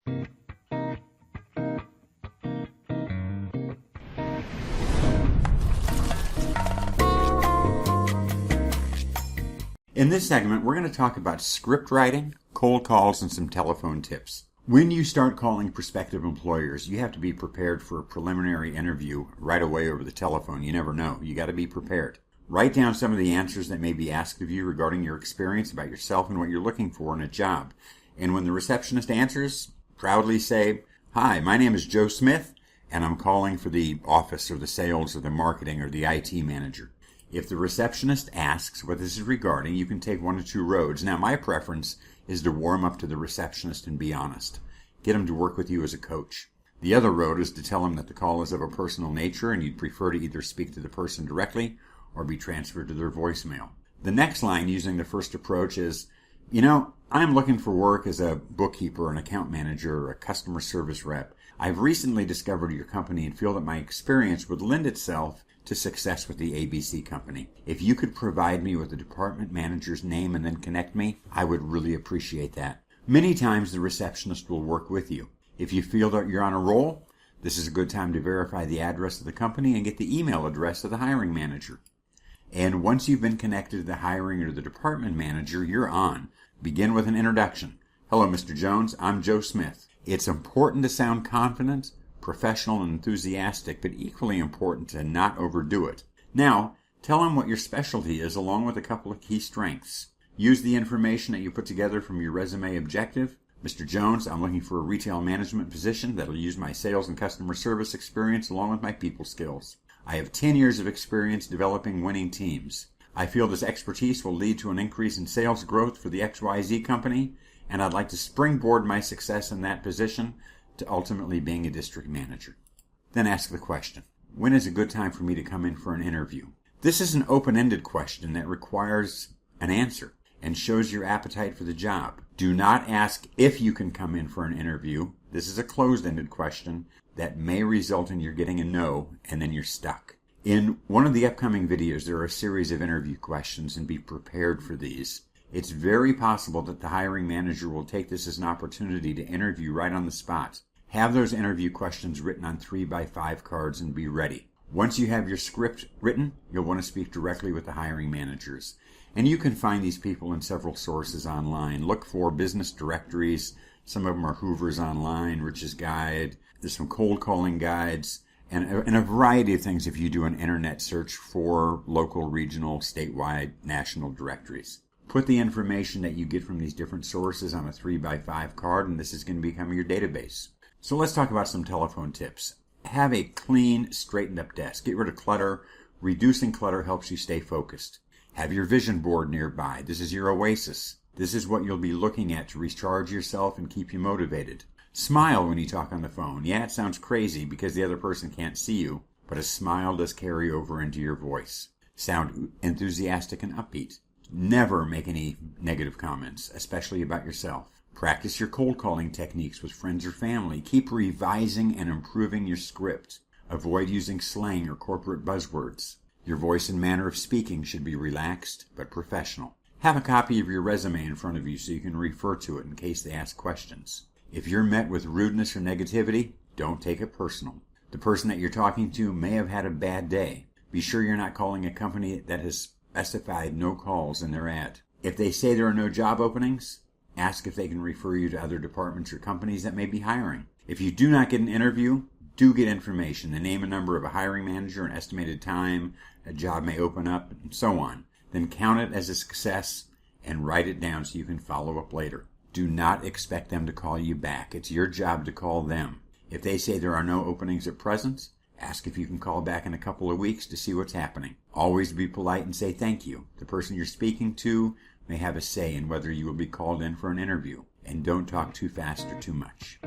In this segment, we're going to talk about script writing, cold calls, and some telephone tips. When you start calling prospective employers, you have to be prepared for a preliminary interview right away over the telephone. You never know. You got to be prepared. Write down some of the answers that may be asked of you regarding your experience about yourself and what you're looking for in a job. And when the receptionist answers, proudly say, "Hi, my name is Joe Smith, and I'm calling for the office or the sales or the marketing or the IT manager." If the receptionist asks what this is regarding, you can take one of two roads. Now, my preference is to warm up to the receptionist and be honest. Get him to work with you as a coach. The other road is to tell him that the call is of a personal nature and you'd prefer to either speak to the person directly or be transferred to their voicemail. The next line using the first approach is, I'm looking for work as a bookkeeper, an account manager, or a customer service rep. I've recently discovered your company and feel that my experience would lend itself to success with the ABC company. If you could provide me with the department manager's name and then connect me, I would really appreciate that. Many times the receptionist will work with you. If you feel that you're on a roll, this is a good time to verify the address of the company and get the email address of the hiring manager. And once you've been connected to the hiring or the department manager, you're on. Begin with an introduction. "Hello, Mr. Jones. I'm Joe Smith." It's important to sound confident, professional, and enthusiastic, but equally important to not overdo it. Now, tell him what your specialty is along with a couple of key strengths. Use the information that you put together from your resume objective. "Mr. Jones, I'm looking for a retail management position that'll use my sales and customer service experience along with my people skills. I have 10 years of experience developing winning teams. I feel this expertise will lead to an increase in sales growth for the XYZ company, and I'd like to springboard my success in that position to ultimately being a district manager." Then ask the question, "When is a good time for me to come in for an interview?" This is an open-ended question that requires an answer and shows your appetite for the job. Do not ask if you can come in for an interview. This is a closed-ended question that may result in your getting a no, and then you're stuck. In one of the upcoming videos, there are a series of interview questions, and be prepared for these. It's very possible that the hiring manager will take this as an opportunity to interview right on the spot. Have those interview questions written on 3x5 cards and be ready. Once you have your script written, you'll want to speak directly with the hiring managers. And you can find these people in several sources online. Look for business directories. Some of them are Hoover's Online, Rich's Guide. There's some cold calling guides, and a variety of things if you do an internet search for local, regional, statewide, national directories. Put the information that you get from these different sources on a 3x5 card, and this is going to become your database. So let's talk about some telephone tips. Have a clean, straightened up desk. Get rid of clutter. Reducing clutter helps you stay focused. Have your vision board nearby. This is your oasis. This is what you'll be looking at to recharge yourself and keep you motivated. Smile when you talk on the phone. Yeah, it sounds crazy because the other person can't see you, but a smile does carry over into your voice. Sound enthusiastic and upbeat. Never make any negative comments, especially about yourself. Practice your cold calling techniques with friends or family. Keep revising and improving your script. Avoid using slang or corporate buzzwords. Your voice and manner of speaking should be relaxed but professional. Have a copy of your resume in front of you so you can refer to it in case they ask questions. If you're met with rudeness or negativity, don't take it personal. The person that you're talking to may have had a bad day. Be sure you're not calling a company that has specified no calls in their ad. If they say there are no job openings, ask if they can refer you to other departments or companies that may be hiring. If you do not get an interview, do get information, the name and number of a hiring manager, an estimated time a job may open up, and so on. Then count it as a success and write it down so you can follow up later. Do not expect them to call you back. It's your job to call them. If they say there are no openings at present, ask if you can call back in a couple of weeks to see what's happening. Always be polite and say thank you. The person you're speaking to may have a say in whether you will be called in for an interview. And don't talk too fast or too much.